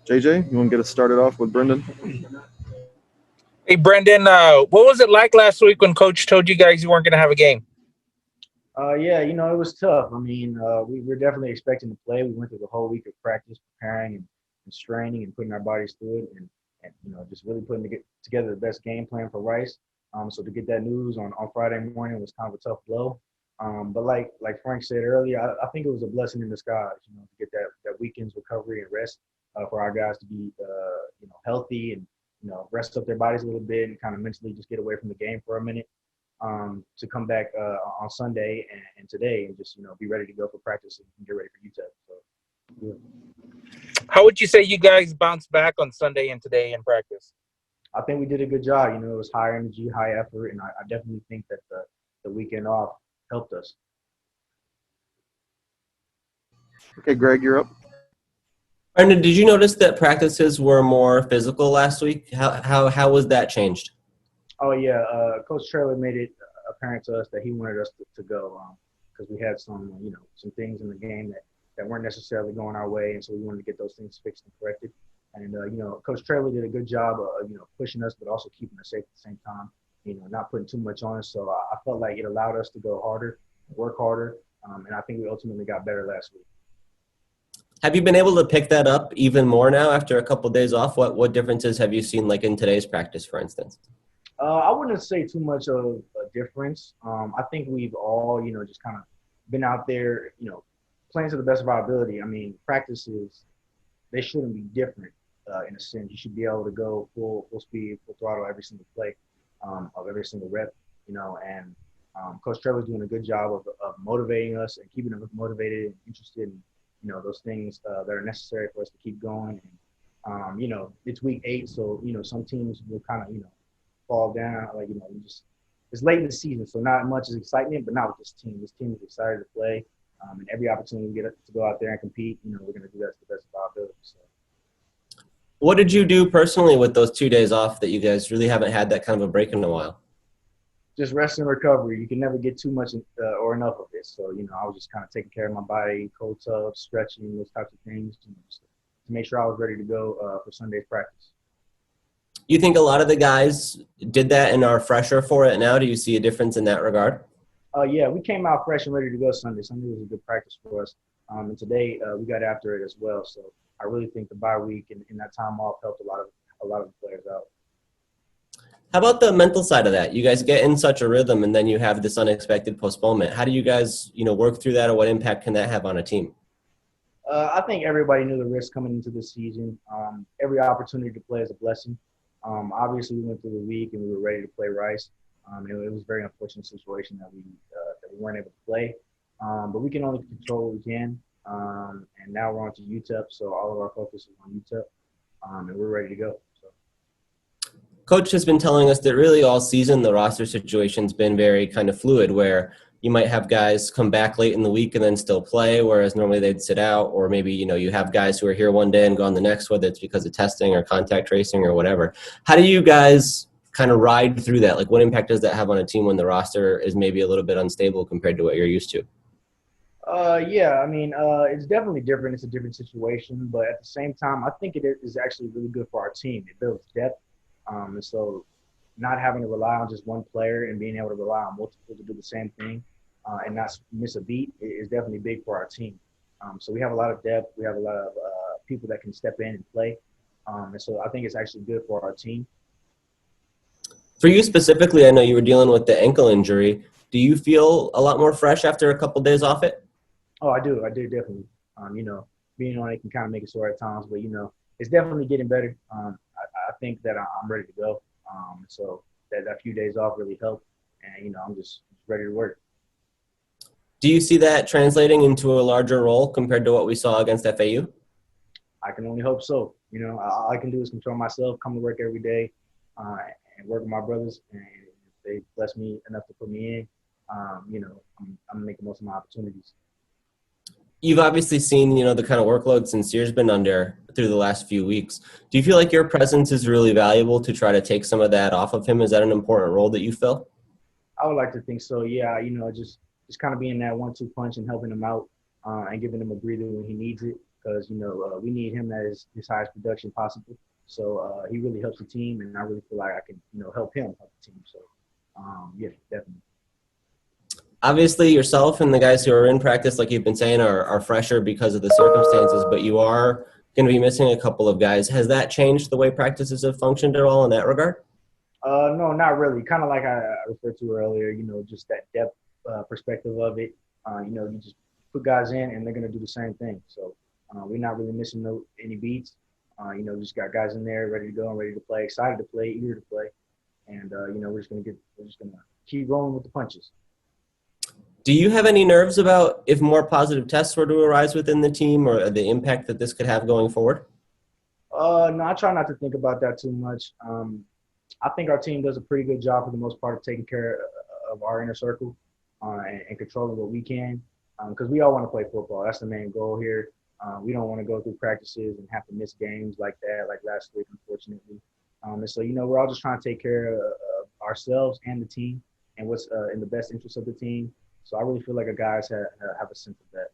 JJ, you want to get us started off with Brenden? Hey, Brenden, what was it like last week when Coach told you guys you weren't going to have a game? Yeah, it was tough. I mean, we were definitely expecting to play. We went through the whole week of practice, preparing and straining and putting our bodies through it, and just really putting together the best game plan for Rice. So to get that news on Friday morning was kind of a tough blow. But like Frank said earlier, I think it was a blessing in disguise. To get that weekend's recovery and rest for our guys to be healthy and rest up their bodies a little bit and kind of mentally just get away from the game for a minute. To come back on Sunday and today and just be ready to go for practice and get ready for UTEP. So, yeah. How would you say you guys bounced back on Sunday and today in practice? I think we did a good job. It was high energy, high effort, and I definitely think that the weekend off helped us. Okay, Greg, you're up. Brenden, did you notice that practices were more physical last week? How was that changed? Oh, yeah. Coach Trailer made it apparent to us that he wanted us to go because we had some things in the game that weren't necessarily going our way, and so we wanted to get those things fixed and corrected. And, Coach Trailer did a good job of, pushing us, but also keeping us safe at the same time, not putting too much on us. So I felt like it allowed us to go harder, work harder, and I think we ultimately got better last week. Have you been able to pick that up even more now after a couple of days off? What differences have you seen, like in today's practice, for instance? I wouldn't say too much of a difference. I think we've all, just kind of been out there, playing to the best of our ability. I mean, practices, they shouldn't be different in a sense. You should be able to go full speed, full throttle every single play of every single rep, and Coach Trevor's doing a good job of motivating us and keeping us motivated and interested in, those things that are necessary for us to keep going. And, it's week 8, so, some teams will kind of, fall down, it's late in the season, so not much is excitement, but not with this team. This team is excited to play, and every opportunity we get to go out there and compete, we're going to do that to the best of our ability. So. What did you do personally with those 2 days off that you guys really haven't had that kind of a break in a while? Just rest and recovery. You can never get too much or enough of it. So, I was just kind of taking care of my body, cold tubs, stretching, those types of things, just to make sure I was ready to go for Sunday's practice. You think a lot of the guys did that and are fresher for it now? Do you see a difference in that regard? Yeah, we came out fresh and ready to go Sunday. Sunday was a good practice for us. And today we got after it as well. So I really think the bye week and that time off helped a lot of the players out. How about the mental side of that? You guys get in such a rhythm and then you have this unexpected postponement. How do you guys, work through that, or what impact can that have on a team? I think everybody knew the risk coming into this season. Every opportunity to play is a blessing. Obviously, we went through the week and we were ready to play Rice. It was a very unfortunate situation that we weren't able to play. But we can only control what we can. And now we're on to UTEP, so all of our focus is on UTEP, and we're ready to go. So. Coach has been telling us that really all season the roster situation's been very kind of fluid, where you might have guys come back late in the week and then still play, whereas normally they'd sit out, or maybe, you have guys who are here one day and gone the next, whether it's because of testing or contact tracing or whatever. How do you guys kind of ride through that? Like, what impact does that have on a team when the roster is maybe a little bit unstable compared to what you're used to? Yeah, I mean, it's definitely different. It's a different situation, but at the same time, I think it is actually really good for our team. It builds depth, and so not having to rely on just one player and being able to rely on multiple to do the same thing and not miss a beat is definitely big for our team. So we have a lot of depth. We have a lot of people that can step in and play. And so I think it's actually good for our team. For you specifically, I know you were dealing with the ankle injury. Do you feel a lot more fresh after a couple days off it? Oh, I do definitely. Being on it can kind of make it sore at times, but it's definitely getting better. I think that I'm ready to go. So that few days off really helped, and I'm just ready to work. Do you see that translating into a larger role compared to what we saw against FAU? I can only hope so. All I can do is control myself, come to work every day, and work with my brothers. And if they bless me enough to put me in, I'm making most of my opportunities. You've obviously seen, the kind of workload Sincere's been under through the last few weeks. Do you feel like your presence is really valuable to try to take some of that off of him? Is that an important role that you fill? I would like to think so. Yeah, just kind of being that 1-2 punch and helping him out and giving him a breather when he needs it. because we need him at his highest production possible. So he really helps the team, and I really feel like I can help him help the team. So yeah, definitely. Obviously, yourself and the guys who are in practice, like you've been saying, are fresher because of the circumstances, but you are going to be missing a couple of guys. Has that changed the way practices have functioned at all in that regard? No, not really. Kind of like I referred to earlier, just that depth perspective of it. You just put guys in, and they're going to do the same thing. So we're not really missing any beats. Just got guys in there ready to go and ready to play, excited to play, eager to play, and we're just gonna keep rolling with the punches. Do you have any nerves about if more positive tests were to arise within the team or the impact that this could have going forward? No, I try not to think about that too much. I think our team does a pretty good job for the most part of taking care of our inner circle and controlling what we can, because we all want to play football. That's the main goal here. We don't want to go through practices and have to miss games like that, like last week, unfortunately. And so, we're all just trying to take care of ourselves and the team and what's in the best interest of the team. So I really feel like our guys have a sense of that.